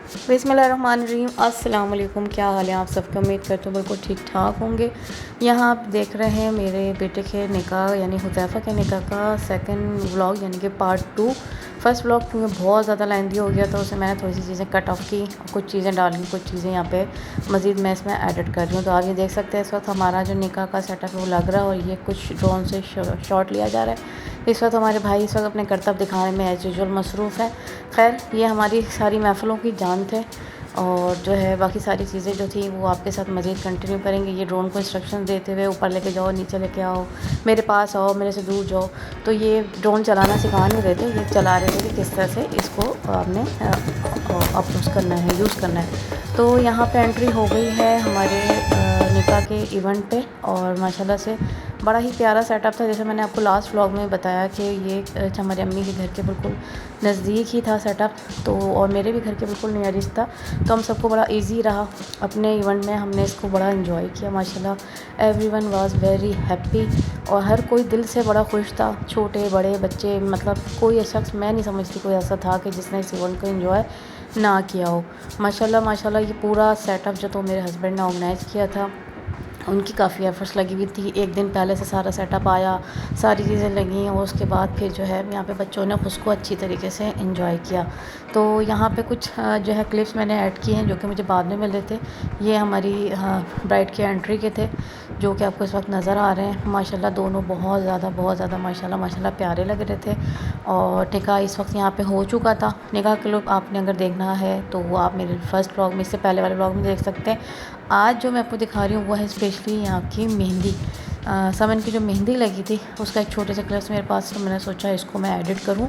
बिस्मिल्लाहिर्रहमानिर्रहीम। अस्सलाम वालेकुम। क्या हाल है आप सबका? उम्मीद करते हो बिल्कुल ठीक ठाक होंगे। यहाँ आप देख रहे हैं मेरे बेटे के निकाह यानी हुज़ैफ़ा के निकाह का सेकंड व्लॉग यानी कि पार्ट 2। फर्स्ट व्लॉग क्योंकि बहुत ज़्यादा लेंथी हो गया तो उसमें मैंने थोड़ी सी चीज़ें कट ऑफ की, कुछ चीज़ें डाली, कुछ चीज़ें यहाँ पे मज़ीद मैं इसमें एडिट कर रही हूँ। तो आप ये देख सकते हैं इस वक्त हमारा जो निकाह का सेटअप है वो लग रहा है और ये कुछ ड्रोन से शॉट लिया जा रहा है। इस वक्त हमारे भाई इस वक्त अपने करतब दिखाने में एज़ यूजुअल मसरूफ़ है। खैर ये हमारी सारी महफ़िलों की जान थे और जो है बाकी सारी चीज़ें जो थी वो आपके साथ मज़ीद कंटिन्यू करेंगे। ये ड्रोन को इंस्ट्रक्शन देते हुए ऊपर लेके जाओ, नीचे लेके आओ, मेरे पास आओ, मेरे से दूर जाओ। तो ये ड्रोन चलाना सिखा नहीं रहे थे, ये चला रहे थे कि किस तरह से इसको आपने अप्रोच करना है, यूज़ करना है। तो यहाँ पे एंट्री हो गई है हमारे निकाह के इवेंट पे और माशाल्लाह से बड़ा ही प्यारा सेटअप था। जैसे मैंने आपको लास्ट व्लॉग में बताया कि ये हमारी अम्मी के घर के बिल्कुल नज़दीक ही था सेटअप, तो और मेरे भी घर के बिल्कुल नियरेस्ट था। तो हम सबको बड़ा इजी रहा अपने इवेंट में, हमने इसको बड़ा इन्जॉय किया। माशाल्लाह एवरीवन वाज वेरी हैप्पी और हर कोई दिल से बड़ा खुश था, छोटे बड़े बच्चे, मतलब कोई शख्स मैं नहीं समझती कोई ऐसा था कि जिसने इस इवेंट को इन्जॉय ना किया हो। माशाल्लाह माशाल्लाह ये पूरा सेटअप जो तो मेरे हस्बैंड ने ऑर्गेनाइज़ किया था, उनकी काफ़ी एफ़र्ट्स लगी हुई थी। एक दिन पहले से सारा सेटअप आया, सारी चीज़ें लगी और उसके बाद फिर जो है यहाँ पे बच्चों ने उसको अच्छी तरीके से एंजॉय किया। तो यहाँ पे कुछ जो है क्लिप्स मैंने ऐड किए हैं जो कि मुझे बाद में मिले थे। ये हमारी ब्राइड के एंट्री के थे जो कि आपको इस वक्त नज़र आ रहे हैं। माशाल्लाह दोनों बहुत ज़्यादा माशाल्लाह माशाल्लाह प्यारे लग रहे थे और निकाह इस वक्त यहाँ पे हो चुका था। निकाह के लुक आपने अगर देखना है तो वो आप मेरे फर्स्ट व्लॉग में, इससे पहले वाले व्लॉग में देख सकते हैं। आज जो मैं आपको दिखा रही हूँ वो है स्पेशली यहाँ की मेहंदी। समन की जो मेहंदी लगी थी उसका एक छोटे से क्लिप्स मेरे पास, तो मैंने सोचा इसको मैं एडिट करूँ।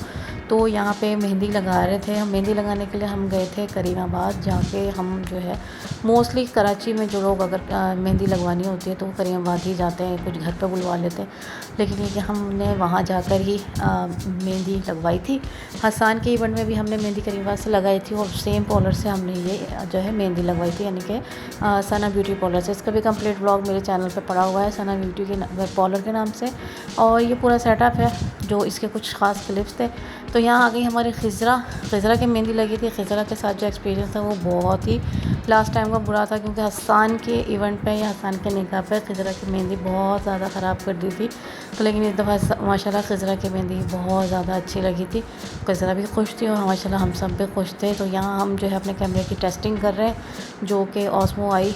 तो यहाँ पे मेहंदी लगा रहे थे, हम मेहंदी लगाने के लिए हम गए थे करीमाबाद, जहाँ पे हम जो है मोस्टली कराची में जो लोग अगर मेहंदी लगवानी होती है तो वो करीमाबाद ही जाते हैं, कुछ घर पे बुलवा लेते हैं। लेकिन ये कि हमने वहाँ जाकर ही मेहंदी लगवाई थी। हसन के इवेंट में भी हमने मेहंदी करीमाबाद से लगाई थी और सेम पार्लर से हमने ये जो है मेहंदी लगवाई थी, यानी कि सना ब्यूटी पार्लर से। इसका भी कंप्लीट व्लॉग मेरे चैनल पे पड़ा हुआ है सना ब्यूटी के पार्लर के नाम से। और ये पूरा सेटअप है जो इसके कुछ ख़ास क्लिप्स थे। तो यहाँ आ गई हमारी खिज़रा की मेहंदी लगी थी। खिज़रा के साथ जो एक्सपीरियंस था वो बहुत ही लास्ट टाइम का बुरा था, क्योंकि हसन के इवेंट पे या हसन के निकाह पे खिज़रा की मेहंदी बहुत ज़्यादा ख़राब कर दी थी। तो लेकिन इस दफ़ा माशाल्लाह खिज़रा की मेहंदी बहुत ज़्यादा अच्छी लगी थी। खिज़रा भी खुश थी और माशाल्लाह हम सब भी खुश थे। तो यहाँ हम जो है अपने कैमरे की टेस्टिंग कर रहे हैं जो कि ऑस्मो आई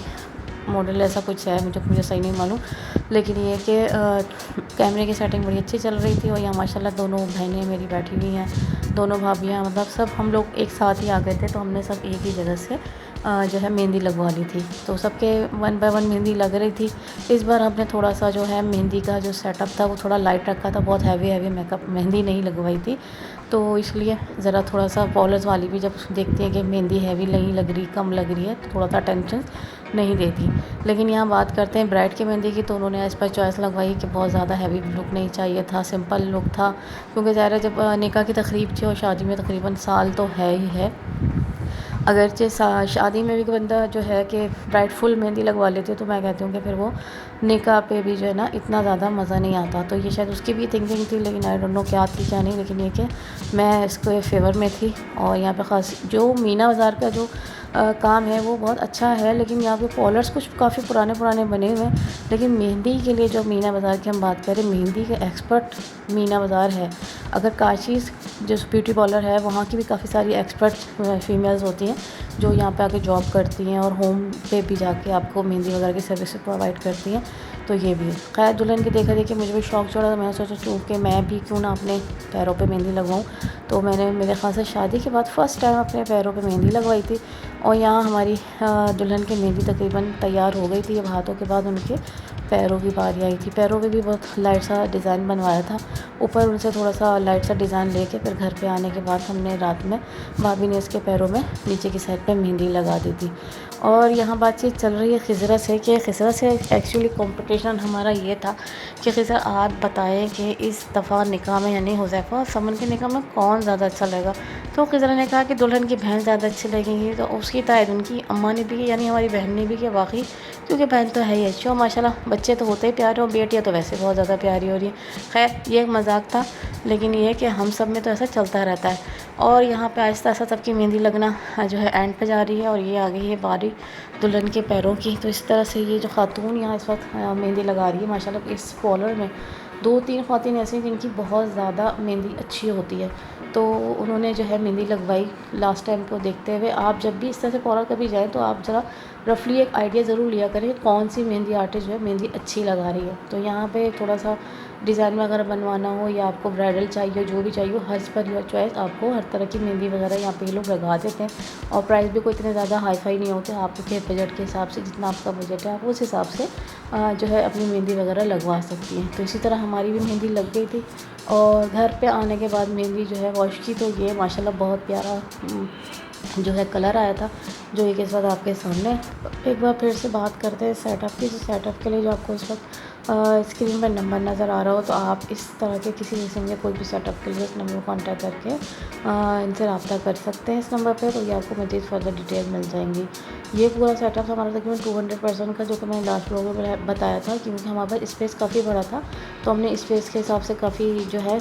मॉडल ऐसा कुछ है, मुझे सही नहीं मालूम, लेकिन ये कि कैमरे की सेटिंग बड़ी अच्छी चल रही थी। और यहाँ माशाल्लाह दोनों बहनें मेरी बैठी हुई हैं, दोनों भाभियाँ, मतलब सब हम लोग एक साथ ही आ गए थे। तो हमने सब एक ही जगह से जो है मेहंदी लगवा ली थी। तो सबके 1 बाय 1 मेहंदी लग रही थी। इस बार हमने थोड़ा सा जो है मेहंदी का जो सेटअप था वो थोड़ा लाइट रखा था, बहुत हैवी मेकअप मेहंदी नहीं लगवाई थी। तो इसलिए ज़रा थोड़ा सा पार्लर्स वाली भी जब देखती हैं कि मेहंदी हैवी नहीं लग रही, कम लग रही है, तो थोड़ा सा टेंशन नहीं देती। लेकिन यहाँ बात करते हैं ब्राइड की मेहंदी की, तो उन्होंने इस पर चॉइस लगवाई कि बहुत ज़्यादा हैवी लुक नहीं चाहिए था, सिंपल लुक था। क्योंकि ज़ाहिर है जब निकाह की तकरीब थी और शादी में तकरीबन साल तो है ही है, अगरचे शादी में भी बंदा जो है कि ब्राइड फुल मेहंदी लगवा लेती है तो मैं कहती हूँ कि फिर वो निकाह पे भी जो है ना इतना ज़्यादा मज़ा नहीं आता। तो ये शायद उसकी भी थिंकिंग थी, लेकिन आई डोंट नो क्या थी क्या नहीं, लेकिन ये कि मैं इसके फेवर में थी। और यहाँ पे ख़ास जो मीना बाज़ार का जो काम है वो बहुत अच्छा है, लेकिन यहाँ पे पार्लर्स कुछ काफ़ी पुराने बने हुए हैं। लेकिन मेहंदी के लिए जो मीना बाज़ार की हम बात करें, मेहंदी के एक्सपर्ट मीना बाज़ार है। अगर काशी जो ब्यूटी पार्लर है वहाँ की भी काफ़ी सारी एक्सपर्ट फीमेल्स होती हैं जो यहाँ पे आके जॉब करती हैं और होम पे भी जाके आपको मेहंदी वगैरह की सर्विस प्रोवाइड करती हैं। तो ये भी है। खैर दुल्हन की देखा देखी मुझे भी शौक़ चढ़ा, तो मैंने सोचा चूँकि मैं भी क्यों ना अपने पैरों पे मेहंदी लगवाऊँ। तो मैंने मेरे ख़्याल से शादी के बाद फ़र्स्ट टाइम अपने पैरों पे मेहंदी लगवाई थी। और यहाँ हमारी दुल्हन की मेहंदी तकरीबन तैयार हो गई थी। अब हाथों के बाद उनके पैरों की बारी आई थी। पैरों पे भी बहुत लाइट सा डिज़ाइन बनवाया था, ऊपर उनसे थोड़ा सा लाइट सा डिज़ाइन लेके फिर घर पे आने के बाद हमने रात में भाभी ने इसके पैरों में नीचे की साइड पे मेहंदी लगा दी थी। और यहाँ बातचीत चल रही है खिज़रा से कि खिज़रा से एक्चुअली कंपटीशन हमारा ये था कि खिज़रा आप बताएं कि इस दफ़ा निकाह में यानी हुज़ैफ़ा और समन के निकाह में कौन ज़्यादा अच्छा लगेगा। तो खिज़रा ने कहा कि दुल्हन की बहन ज़्यादा अच्छी लगेगी। तो उसकी तायद उनकी अम्मा ने भी की, यानी हमारी बहन ने भी किया वाकई, क्योंकि बहन तो है ही अच्छी और माशाल्लाह बच्चे तो होते ही प्यारे और बेटियाँ तो वैसे बहुत ज़्यादा प्यारी हो रही हैं। खैर ये एक मजाक था, लेकिन ये है कि हम सब में तो ऐसा चलता रहता है। और यहाँ पे आहिस्ता आहिस्ता सबकी मेहंदी लगना जो है एंड पे जा रही है और ये आ गई है बारी दुल्हन के पैरों की। तो इस तरह से ये जो खातून यहाँ इस वक्त मेहंदी लगा रही है, माशाल्लाह इस पॉलर में 2-3 ख़वातीन ऐसी हैं जिनकी बहुत ज़्यादा मेहंदी अच्छी होती है, तो उन्होंने जो है मेहंदी लगवाई लास्ट टाइम को देखते हुए। आप जब भी इस तरह से पॉलर कभी जाएँ तो आप ज़रा रफली एक आइडिया ज़रूर लिया करें कौन सी मेहंदी आर्टिस्ट जो है मेहंदी अच्छी लगा रही है। तो यहाँ पे थोड़ा सा डिज़ाइन वगैरह बनवाना हो या आपको ब्राइडल चाहिए, जो भी चाहिए एज़ पर योर चॉइस, आपको हर तरह की मेहंदी वगैरह यहाँ पे ये लोग लगा देते हैं। और प्राइस भी कोई इतने ज़्यादा हाई फाई नहीं होते, आपके बजट के हिसाब से जितना आपका बजट है आप उस हिसाब से जो है अपनी मेहंदी वगैरह लगवा सकती हैं। तो इसी तरह हमारी भी मेहंदी लग गई थी और घर पे आने के बाद मेहंदी जो है वॉश की, तो ये माशाल्लाह बहुत प्यारा जो है कलर आया था, जो एक इस वक्त आपके सामने। एक बार फिर से बात करते हैं सेटअप की। तो सेटअप के लिए जो आपको इस वक्त स्क्रीन पर नंबर नज़र आ रहा हो, तो आप इस तरह के किसी किस्म के कोई भी सेटअप के लिए इस नंबर को कॉन्टैक्ट करके इनसे रब्ता कर सकते हैं इस नंबर पे, तो ये आपको मज़ीद फर्दर डिटेल मिल जाएंगी। ये पूरा सेटअप हमारा तकरीबन 200% का, जो कि मैंने लास्ट व्लॉग में बताया था, क्योंकि हमारे पास स्पेस काफ़ी बड़ा था, तो हमने स्पेस के हिसाब से काफ़ी जो है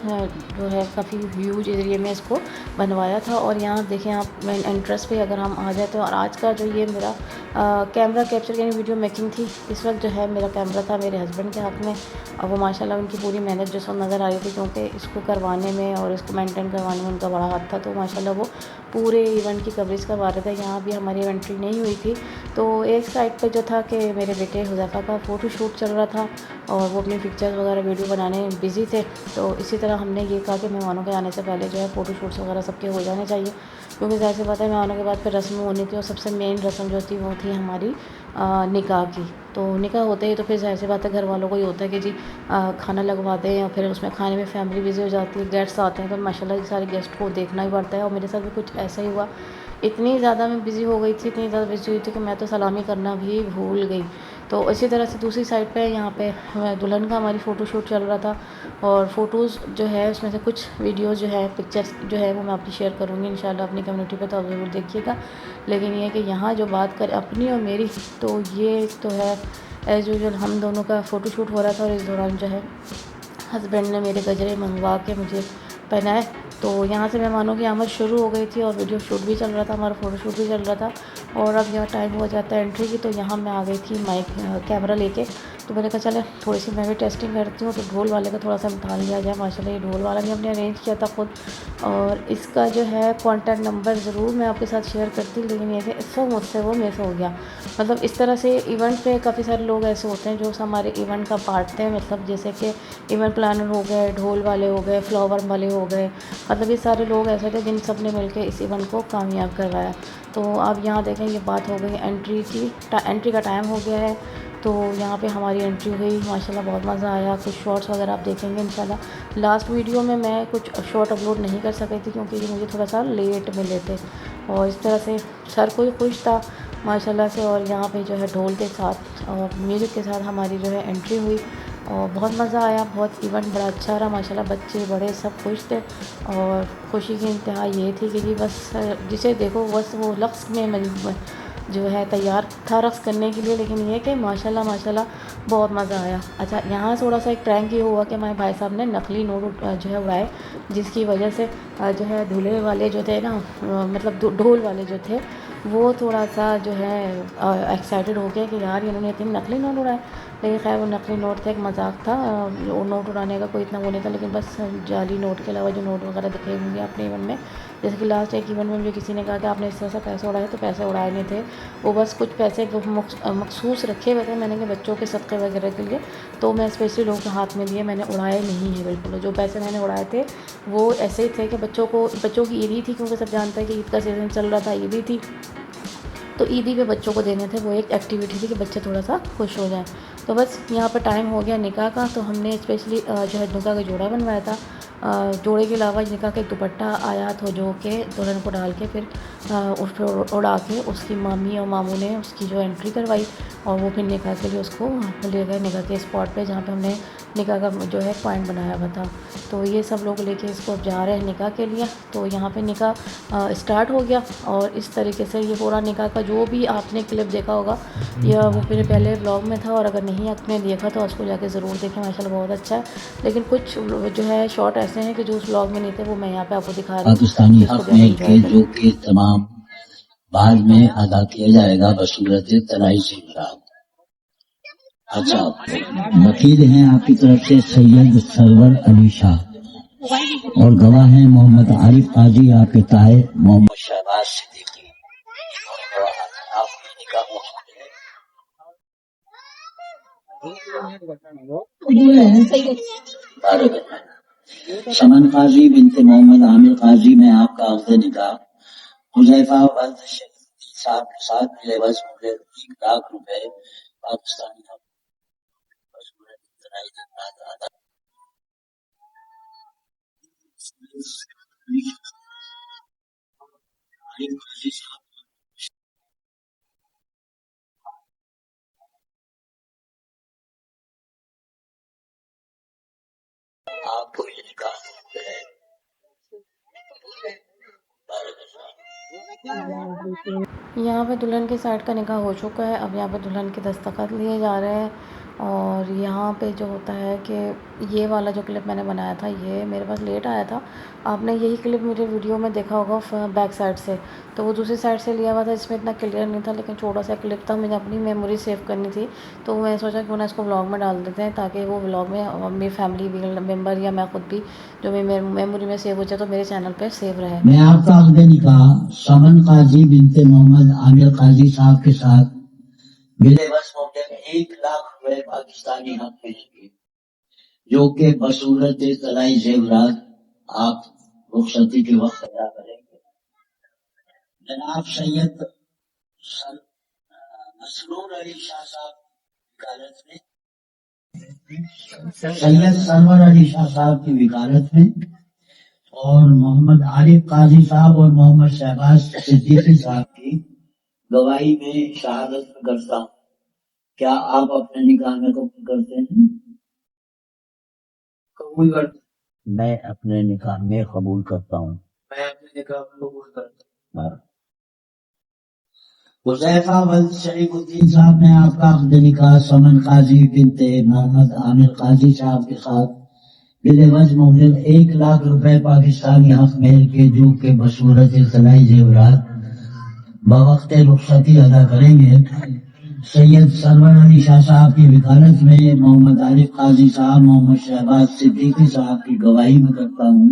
काफ़ी ह्यूज एरिया में इसको बनवाया था। और यहाँ देखें आप मेन एंट्रेंस पे अगर हम आ जाए तो, और आज का जो ये मेरा कैमरा कैप्चर यानी वीडियो मेकिंग थी, इस वक्त जो है मेरा कैमरा था मेरे हस्बैंड के हाथ में। और वो माशाल्लाह उनकी पूरी मेहनत जो सब नज़र आ रही थी, क्योंकि इसको करवाने में और इसको मेंटेन करवाने में उनका बड़ा हाथ था। तो माशाल्लाह वो पूरे इवेंट की कवरेज करवा रहे थे। यहाँ भी हमारी एंट्री नहीं हुई थी, तो एक साइड पे जो था कि मेरे बेटे हुज़ैफ़ा का फ़ोटो शूट चल रहा था और वो अपनी पिक्चर्स वगैरह वीडियो बनाने में बिज़ी थे। तो इसी तरह हमने ये कहा कि मेहमानों के आने से पहले जो है फ़ोटो शूट्स वगैरह सबके हो जाने चाहिए, क्योंकि ज़ाहिर सी बात है मेहमानों के बाद फिर रस्म होनी थी और सबसे मेन रस्म जो थी वो थी हमारी निकाह की। तो निकाह होते ही तो फिर ज़ाहिर सी बात है घर वालों को ही होता है कि जी खाना लगवा दें, और फिर उसमें खाने में फैमिली बिज़ी हो जाती है, गेस्ट्स आते हैं, तो माशाल्लाह सारे गेस्ट को देखना ही पड़ता है। और मेरे साथ भी कुछ ऐसा ही हुआ, इतनी ज़्यादा मैं बिज़ी हो गई थी, इतनी ज़्यादा बिज़ी हुई थी कि मैं तो सलामी करना भी भूल गई। तो इसी तरह से दूसरी साइड पे यहाँ पे दुल्हन का हमारी फ़ोटो शूट चल रहा था, और फ़ोटोज़ जो है उसमें से कुछ वीडियोज़ जो है पिक्चर्स जो है वो मैं आपकी शेयर करूँगी इंशाल्लाह अपनी कम्युनिटी पे, तो आप ज़रूर देखिएगा। लेकिन ये कि यहाँ जो बात करें अपनी और मेरी, तो ये तो है एज़ यूजुअल हम दोनों का फ़ोटो शूट हो रहा था, और इस दौरान जो है हस्बैंड ने मेरे गजरे मंगवा के मुझे पहनाए। तो यहाँ से मेहमानों की आमद शुरू हो गई थी और वीडियो शूट भी चल रहा था, हमारा फ़ोटो शूट भी चल रहा था। और अब यहाँ टाइम हो जाता है एंट्री की, तो यहाँ मैं आ गई थी माइक कैमरा लेके। तो मैंने कहा चले थोड़ी सी मैं भी टेस्टिंग करती हूँ, तो ढोल वाले का थोड़ा सा इम्तहान लिया जाए। माशाल्लाह ये ढोल वाला भी हमने अरेंज किया था खुद, और इसका जो है कॉन्टैक्ट नंबर ज़रूर मैं आपके साथ शेयर करती, लेकिन ये इस वक्त मुझसे वो मिस हो गया। मतलब इस तरह से इवेंट पे काफ़ी सारे लोग ऐसे होते हैं जो हमारे इवेंट का पार्ट थे, मतलब जैसे कि इवेंट प्लानर हो गए, ढोल वाले हो गए, फ्लावर वाले हो गए, मतलब ये सारे लोग ऐसे थे जिन सब ने मिलकर इस इवेंट को कामयाब करवाया। तो आप यहाँ देखें ये बात हो गई एंट्री की, एंट्री का टाइम हो गया है। तो यहाँ पे हमारी एंट्री हुई, माशाल्लाह बहुत मज़ा आया। कुछ शॉर्ट्स वगैरह आप देखेंगे इंशाल्लाह। लास्ट वीडियो में मैं कुछ शॉर्ट अपलोड नहीं कर सकी थी, क्योंकि ये मुझे थोड़ा सा लेट मिले थे। और इस तरह से हर कोई खुश था माशाल्लाह से। और यहाँ पे जो है ढोल के साथ और म्यूज़िक के साथ हमारी जो है एंट्री हुई, और बहुत मज़ा आया। बहुत इवेंट बड़ा अच्छा रहा माशाल्लाह, बच्चे बड़े सब खुश थे। और खुशी की इंतहा ये थी कि जी बस जिसे देखो बस वो लफ्ज़ में जो है तैयार था रक़्स करने के लिए। लेकिन ये कि माशाल्लाह माशाल्लाह बहुत मज़ा आया। अच्छा, यहाँ थोड़ा सा एक प्रैंक ये हुआ कि हमारे भाई साहब ने नकली नोट जो है उड़ाए, जिसकी वजह से जो है दूल्हे वाले जो थे ना, मतलब ढोल वाले जो थे, वो थोड़ा सा जो है एक्साइटेड हो गया कि यार इन्होंने इतने नकली नोट उड़ाए। लेकिन खैर वो नकली नोट थे, एक मजाक था, वो नोट उड़ाने का कोई इतना वो नहीं था। लेकिन बस जाली नोट के अलावा जो नोट वगैरह दिखे होंगे अपने इवेंट में, जैसे कि लास्ट एक इवेंट में मुझे किसी ने कहा कि आपने इस तरह से पैसे उड़ाए, तो पैसे उड़ाए नहीं थे, वो बस कुछ पैसे मखसूस रखे हुए थे मैंने कि बच्चों के सदक़े वगैरह के लिए, तो मैं स्पेशली लोगों के हाथ में दिए, मैंने उड़ाए नहीं है बिल्कुल। जो पैसे मैंने उड़ाए थे वो ऐसे ही थे कि बच्चों की ईदी थी, क्योंकि सब जानते हैं कि ईद का सीज़न चल रहा था, ईदी थी, तो ईदी पे बच्चों को देने थे। वो एक एक्टिविटी थी कि बच्चे थोड़ा सा खुश हो जाएं। तो बस यहाँ पर टाइम हो गया निकाह का, तो हमने स्पेशली जो है निकाह का जोड़ा बनवाया था। जोड़े के अलावा निकाह का एक दुपट्टा आया था जो कि दुल्हन को डाल के फिर उस पर उड़ा के उसकी मामी और मामू ने उसकी जो एंट्री करवाई और वो फिर निकाह के लिए उसको ले गए निकाह के स्पॉट पे जहाँ पे हमने निकाह का जो है पॉइंट बनाया हुआ था। तो ये सब लोग लेके इसको अब जा रहे हैं निकाह के लिए। तो यहाँ पे निकाह स्टार्ट हो गया और इस तरीके से ये पूरा निकाह का जो भी आपने क्लिप देखा होगा या वो मेरे पहले ब्लॉग में था, और अगर नहीं आपने देखा तो उसको जाके ज़रूर देखें, माशाल्लाह बहुत अच्छा है। लेकिन कुछ जो है शॉर्ट ऐसे हैं कि जो उस ब्लॉग में नहीं थे वो मैं यहाँ पे आपको दिखा रही हूँ। पाकिस्तानी हक में के जो कि तमाम बाद में अदा किया जाएगा बसूरत तराई से मुराद। अच्छा, वकील हैं आपकी तरफ से सैयद सरवर अली शाह और गवाह हैं मोहम्मद आरिफ काजी आपके ताए मोहम्मद शहबाज सिद्दीकी। समन काजी बिनते मोहम्मद आमिर काजी में आपका अक़्द निकाह हुज़ैफा वल्द साहब के साथ मिले बस मुझे 1 लाख रुपए पाकिस्तानी आपको ये निकाह है। यहाँ पे दुल्हन की साइड का निकाह हो चुका है। अब यहाँ पे दुल्हन के दस्तखत लिए जा रहे हैं और यहाँ पे जो होता है कि ये वाला जो क्लिप मैंने बनाया था ये मेरे पास लेट आया था। आपने यही क्लिप मेरे वीडियो में देखा होगा बैक साइड से, तो वो दूसरी साइड से लिया हुआ था, इसमें इतना क्लियर नहीं था, लेकिन छोटा सा क्लिप था, मुझे अपनी मेमोरी सेव करनी थी तो मैंने सोचा क्यों ना इसको व्लॉग में डाल देते हैं ताकि वो व्लॉग में मेरी फैमिली मेम्बर या मैं खुद भी जो मेरी मेमोरी में सेव हो जाए तो मेरे चैनल पर सेव रहे। मैं आपका अक़्द निकाह समन काजी बिनते मोहम्मद आमिर काजी साहब के साथ मिले बस मौके में 1 लाख रुपए पाकिस्तानी हक में लेंगे जो कि बसूरत तराई जेवरात आप रुखसती के वक्त अदा करेंगे। जनाब सैयद मसरूर अली शाह साहब वकालत में, सैयद सरवर अली शाह साहब की वकालत में और मोहम्मद आरिफ काजी साहब और मोहम्मद शहबाज सिद्दीकी साहब की गवाही में शहादत करता हूँ। क्या आप अपने निकाह में कबूल करते हैं? कबूल करते। मैं अपने निकाह में कबूल करता हूँ। मैं अपने निकाह में कबूल करता हूँ। हुज़ैफा वल्द शरीफुद्दीन साहब ने आपका अक़्द निकाह समन काजी बिनते मोहम्मद आमिर काजी साहब के साथ बिलवज मोहम्मद 1 लाख रुपए पाकिस्तानी हक मेल के जो के बसूरत तलाई जेवरात बवक्त रुखसती अदा करेंगे। सैयद सरवर अली शाह साहब की वकालत में मोहम्मद आरिफ काजी साहब मोहम्मद शहबाज सिद्दीकी साहब की गवाही में करता हूँ।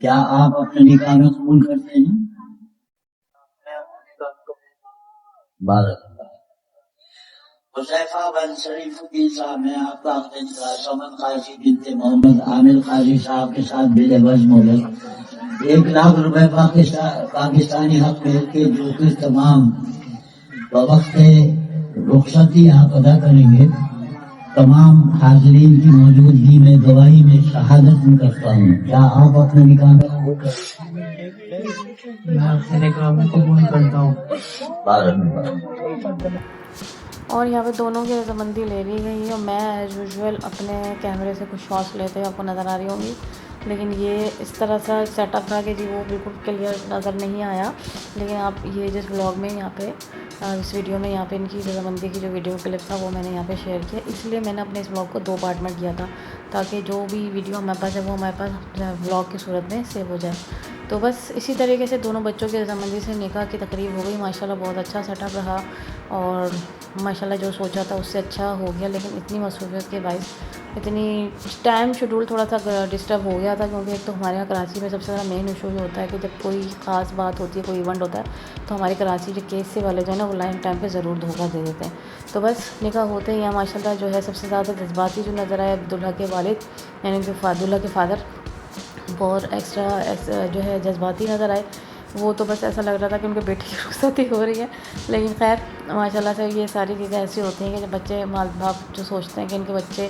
क्या आप अपने निकाह में कबूल करते हैं? हुज़ैफा बिन शरीफुद्दीन साहब ने आपका अक़्द निकाह समन काजी बिनते मोहम्मद आमिर काजी साहब के साथ बिलवज मोहम्मद 1 लाख रुपए पाकिस्तानी हक मेल के जो कि तमाम वक्त रुखसती आप अदा करेंगे। तमाम हाज़रीन की मौजूदगी में गवाही में शहादत में करता हूँ। क्या आप अपने निकाह में कबूल करते हैं? मैं अपने निकाह में कबूल करता हूँ। और यहाँ पे दोनों की रजामंदी ले ली गई है और मैं एज़ यूजुअल अपने कैमरे से कुछ शॉट्स लेते हुए आपको नज़र आ रही होंगी, लेकिन ये इस तरह सा सेटअप था कि जी वो बिल्कुल क्लियर नज़र नहीं आया। लेकिन आप ये जिस ब्लॉग में यहाँ पे इस वीडियो में यहाँ पे इनकी रजामंदी की जो वीडियो क्लिप था वो मैंने यहाँ पे शेयर किया, इसलिए मैंने अपने इस ब्लॉग को 2 पार्ट में किया था ताकि जो भी वीडियो हमारे पास है वो हमारे पास ब्लॉग की सूरत में सेव हो जाए। तो बस इसी तरीके से दोनों बच्चों की रजामंदी से निकाह की तकरीब हो गई। माशाल्लाह बहुत अच्छा सेटअप रहा और माशाल्लाह जो सोचा था उससे अच्छा हो गया, लेकिन इतनी मसरूफियत के बाइस इतनी टाइम शेड्यूल थोड़ा सा डिस्टर्ब हो गया था क्योंकि एक तो हमारे यहाँ कराची में सबसे ज़्यादा मेन इशू ये होता है कि जब कोई ख़ास बात होती है, कोई इवेंट होता है तो हमारे कराची के केस से वाले जो है ना वो लाइन टाइम पे ज़रूर धोखा दे देते हैं। तो बस निकाह होते ही यहाँ माशाल्लाह जो है सबसे ज़्यादा जज्बाती जो नज़र आया दुल्हा के वालिद यानी कि दुल्हा के फादर बहुत एक्स्ट्रा जो है जज्बाती नज़र आए। वो तो बस ऐसा लग रहा था कि उनके बेटे की रुखसती हो रही है, लेकिन खैर माशाल्लाह से ये सारी चीज़ें ऐसी होती हैं कि जब बच्चे माँ बाप जो सोचते हैं कि इनके बच्चे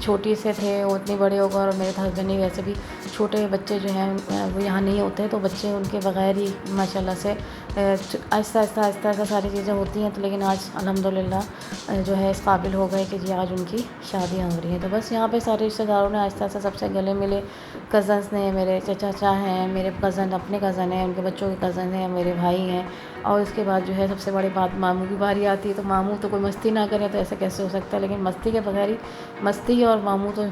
छोटी से थे वो उतनी बड़े हो गए, और मेरे हस्बैंड ही वैसे भी छोटे बच्चे जो हैं वो यहाँ नहीं होते, तो बच्चे उनके बगैर ही माशाल्लाह से आहिस्ता आहिस्ता सारी चीज़ें होती हैं। तो लेकिन आज अल्हम्दुलिल्लाह जो है इस काबिल हो गए कि जी आज उनकी शादियाँ हो रही हैं। तो बस यहाँ पे सारे रिश्तेदारों ने आहिस्ता आहिस्ता सबसे गले मिले। कज़न्स ने, मेरे चाचा हैं, मेरे कज़न अपने कज़न हैं, उनके बच्चों के कज़न हैं, मेरे भाई हैं, और उसके बाद जो है सबसे बड़ी बात मामू की बारी आती है। तो मामू तो कोई मस्ती ना करे तो ऐसे कैसे हो सकता है, लेकिन मस्ती के बगैर ही मस्ती, और मामू तो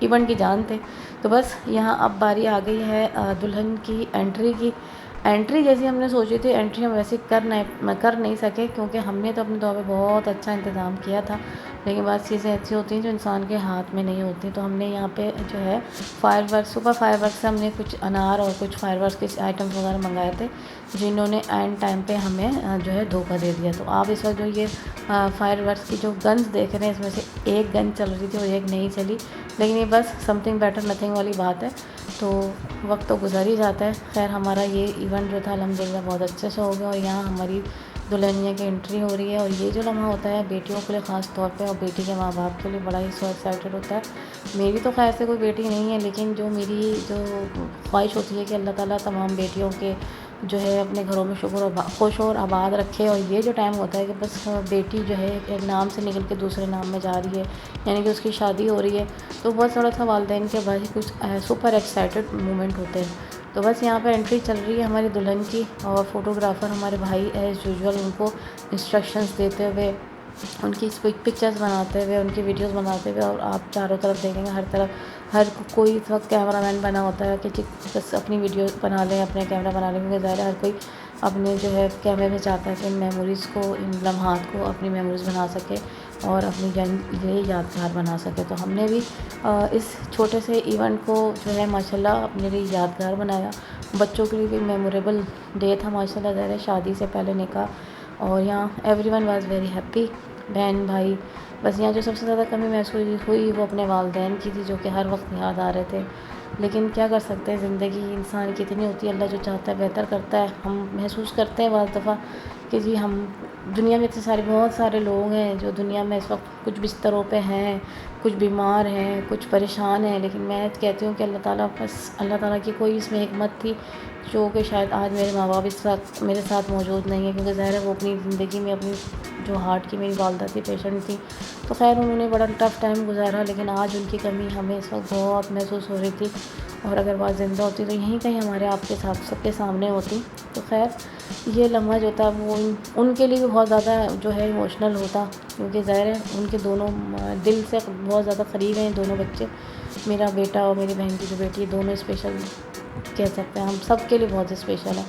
इवेंट की जान थे। तो बस यहाँ अब बारी आ गई है दुल्हन की एंट्री की। एंट्री जैसी हमने सोची थी, एंट्री हम वैसे कर नहीं सके, क्योंकि हमने तो अपने दौर में बहुत अच्छा इंतज़ाम किया था, लेकिन बात चीज़ें ऐसी होती हैं जो इंसान के हाथ में नहीं होती। तो हमने यहाँ पे जो है सुबह फायरवर्क से हमने कुछ अनार और कुछ फायरवर्क के आइटम्स वगैरह मंगाए थे, जिन्होंने एंड टाइम पे हमें जो है धोखा दे दिया। तो आप इस वक्त जो ये फायरवर्क्स की जो गन्स देख रहे हैं, इसमें से एक गन चल रही थी और एक नहीं चली, लेकिन ये बस समथिंग बेटर नथिंग वाली बात है। तो वक्त तो गुजर ही जाता है। खैर हमारा ये इवेंट जो था अल्हम्दुलिल्लाह बहुत अच्छे से हो गया, और यहाँ हमारी दुल्हनिया की एंट्री हो रही है। और ये जो लम्हा होता है बेटियों के लिए ख़ास तौर पे, और बेटी के माँ बाप के लिए बड़ा ही सो एक्साइटेड होता है। मेरी तो खैर से कोई बेटी नहीं है, लेकिन जो मेरी जो ख्वाहिश होती है कि अल्लाह ताला तमाम बेटियों के जो है अपने घरों में खुश और आबाद रखे। और ये जो टाइम होता है कि बस बेटी जो है एक नाम से निकल के दूसरे नाम में जा रही है, यानी कि उसकी शादी हो रही है, तो बहुत थोड़ा सा वालिदैन के बाद ही कुछ सुपर एक्साइटेड मोमेंट होते हैं। तो बस यहाँ पे एंट्री चल रही है हमारी दुल्हन की, और फोटोग्राफ़र हमारे भाई एज़ यूजुअल उनको इंस्ट्रक्शंस देते हुए, उनकी पिक्चर्स बनाते हुए, उनकी वीडियोस बनाते हुए। और आप चारों तरफ देखेंगे हर तरफ हर कोई इस वक्त कैमरामैन बना होता है कि बस अपनी वीडियो बना लें, अपने कैमरा बना लें, क्योंकि ज़ाहिर है हर कोई अपने जो है कैमरे में चाहता है कि इन मेमोरीज़ को, इन लम्हात को अपनी मेमोरीज़ बना सके और अपनी ये यादगार बना सके। तो हमने भी इस छोटे से इवेंट को जो है माशाल्लाह अपने लिए यादगार बनाया। बच्चों के लिए भी मेमोरेबल डे था माशाल्लाह, ज़ाहिर है शादी से पहले निकाह, और यहाँ एवरीवन वाज वेरी हैप्पी, बहन भाई। बस यहाँ जो सबसे ज़्यादा कमी महसूस हुई वो अपने वालिदैन की थी, जो कि हर वक्त याद आ रहे थे। लेकिन क्या कर सकते हैं, ज़िंदगी इंसान की इतनी होती है, अल्लाह जो चाहता है बेहतर करता है। हम महसूस करते हैं बाज़ दफ़ा कि जी हम दुनिया में इतने बहुत सारे लोग हैं जो दुनिया में इस वक्त कुछ बिस्तरों पे हैं, कुछ बीमार हैं, कुछ परेशान हैं, लेकिन मैं कहती हूँ कि अल्लाह ताला की कोई इसमें हिकमत थी, जो कि शायद आज मेरे माँ बाप इस वक्त मेरे साथ मौजूद नहीं है, क्योंकि ज़ाहिर है वो अपनी ज़िंदगी में अपनी जो हार्ट की मेरी वालदा थी, पेशेंट थी, तो खैर उन्होंने बड़ा टफ़ टाइम गुजारा, लेकिन आज उनकी कमी हमें इस वक्त बहुत महसूस हो रही थी। और अगर बात ज़िंदा होती तो यहीं कहीं हमारे आपके साथ सबके सामने होती। तो खैर ये लम्हा जो था वो उनके लिए भी बहुत ज़्यादा जो है इमोशनल होता, क्योंकि ज़ाहिर है उनके दोनों दिल से बहुत ज़्यादा क़रीब हैं दोनों बच्चे, मेरा बेटा और मेरी बहन की जो बेटी, दोनों स्पेशल कह सकते हैं, हम सब के लिए बहुत स्पेशल है।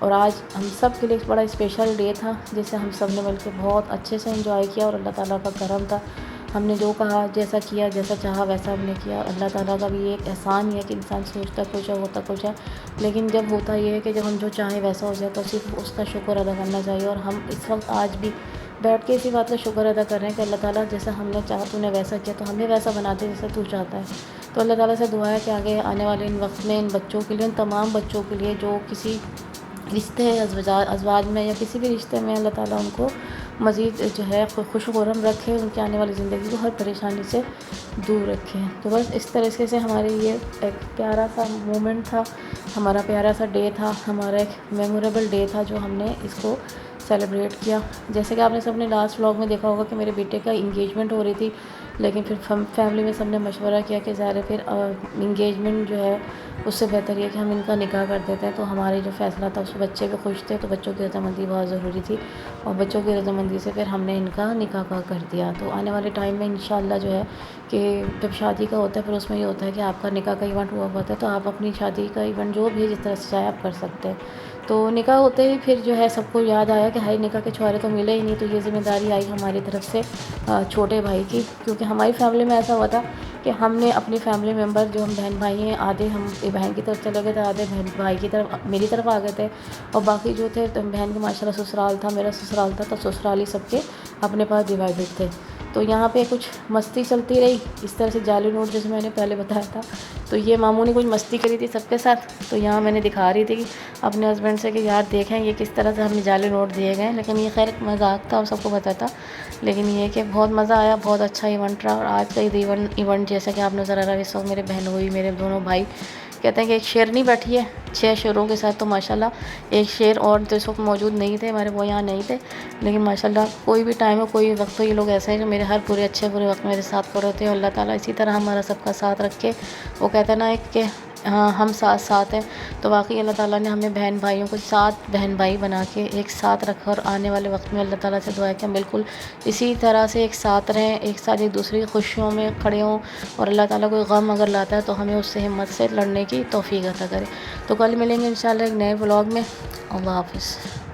और आज हम सब के लिए एक बड़ा स्पेशल डे था, जिसे हम सब ने मिलकर बहुत अच्छे से एंजॉय किया, और अल्लाह ताला का करम था, हमने जो कहा, जैसा किया, जैसा चाहा वैसा हमने किया। अल्लाह ताला का भी ये एक एहसान ही है कि इंसान सोचता कुछ है होता कुछ है, लेकिन जब होता ये है कि जब हम जो चाहें वैसा हो जाए, तो सिर्फ उसका शुक्र अदा करना चाहिए। और हम इस वक्त आज भी बैठ के इसी बात का शुक्र अदा कर रहे हैं कि अल्लाह ताला जैसा हमने चाहा तूने वैसा किया, तो हमें वैसा बना दे जैसा तू चाहता है। तो अल्लाह ताला से दुआ है कि आगे आने वाले इन वक्त में इन बच्चों के लिए, इन तमाम बच्चों के लिए जो किसी रिश्ते अज़वाज में या किसी भी रिश्ते में, अल्लाह ताला उनको मज़ीद जो है खुशखुरम रखे, उनकी आने वाली ज़िंदगी को हर परेशानी से दूर रखें। तो बस इस तरीके से हमारे ये एक प्यारा सा मोमेंट था, हमारा प्यारा सा डे था, हमारा एक मेमोरेबल डे था जो हमने इसको सेलिब्रेट किया। जैसे कि आपने सबने लास्ट व्लॉग में देखा होगा कि मेरे बेटे का इंगेजमेंट हो रही थी, लेकिन फिर फैमिली में सबने मशवरा किया कि ज़ाहिर फिर इंगेजमेंट जो है उससे बेहतर ये कि हम इनका निकाह कर देते हैं। तो हमारे जो फ़ैसला था उसमें बच्चे भी खुश थे, तो बच्चों की रजामंदी बहुत ज़रूरी थी, और बच्चों की रजामंदी से फिर हमने इनका निकाह कर दिया। तो आने वाले टाइम में इंशाअल्लाह जो है कि जब शादी का होता है फिर उसमें ये होता है कि आपका निकाह का इवेंट हुआ होता है, तो आप अपनी शादी का इवेंट जो भी जिस तरह से चाहे आप कर सकते हैं। तो निकाह होते ही फिर जो है सबको याद आया कि हाई निकाह के छुआरे तो मिले ही नहीं, तो ये ज़िम्मेदारी आई हमारी तरफ से छोटे भाई की, क्योंकि हमारी फैमिली में ऐसा हुआ था कि हमने अपनी फैमिली मेम्बर जो हम बहन भाई हैं, आधे हम बहन की तरफ चले गए थे, आधे बहन भाई की तरफ मेरी तरफ आ गए थे, और बाकी जो थे तो बहन के माशाल्लाह ससुराल था, मेरा ससुराल था, तो ससुराली सबके अपने पास डिवाइडेड थे। तो यहाँ पे कुछ मस्ती चलती रही इस तरह से जाली नोट, जैसे मैंने पहले बताया था। तो ये मामू ने कुछ मस्ती करी थी सबके साथ, तो यहाँ मैंने दिखा रही थी अपने हस्बैंड से कि यार देखें ये किस तरह से हमें जाली नोट दिए गए। लेकिन ये खैर मजाक था और सबको पता था, लेकिन ये कि बहुत मज़ा आया, बहुत अच्छा इवेंट रहा। और आज का इवेंट जैसा कि आप नज़र आ रहा है इस वक्त मेरे बहन हुई, मेरे दोनों भाई कहते हैं कि एक शेरनी बैठी है 6 शेरों के साथ। तो माशाल्लाह एक शेर और तो इस वक्त मौजूद नहीं थे, हमारे वो यहाँ नहीं थे, लेकिन माशाल्लाह कोई भी टाइम हो कोई वक्त हो, ये लोग ऐसे हैं जो मेरे हर पूरे अच्छे बुरे वक्त मेरे साथ खड़े होते हैं। अल्लाह ताला इसी तरह हमारा सबका साथ रखे। वो कहते हैं ना एक कि हाँ हम साथ साथ हैं, तो वाकई अल्लाह ताला ने हमें बहन भाइयों को 7 बहन भाई बना के एक साथ रखा। और आने वाले वक्त में अल्लाह ताला से दुआ है कि हम बिल्कुल इसी तरह से एक साथ रहें, एक साथ एक दूसरी की खुशियों में खड़े हों। और अल्लाह ताला कोई गम अगर लाता है तो हमें उससे हिम्मत से लड़ने की तौफीक अता करे। तो कल मिलेंगे इंशाल्लाह एक नए व्लॉग में। अल्लाह हाफ़िज़।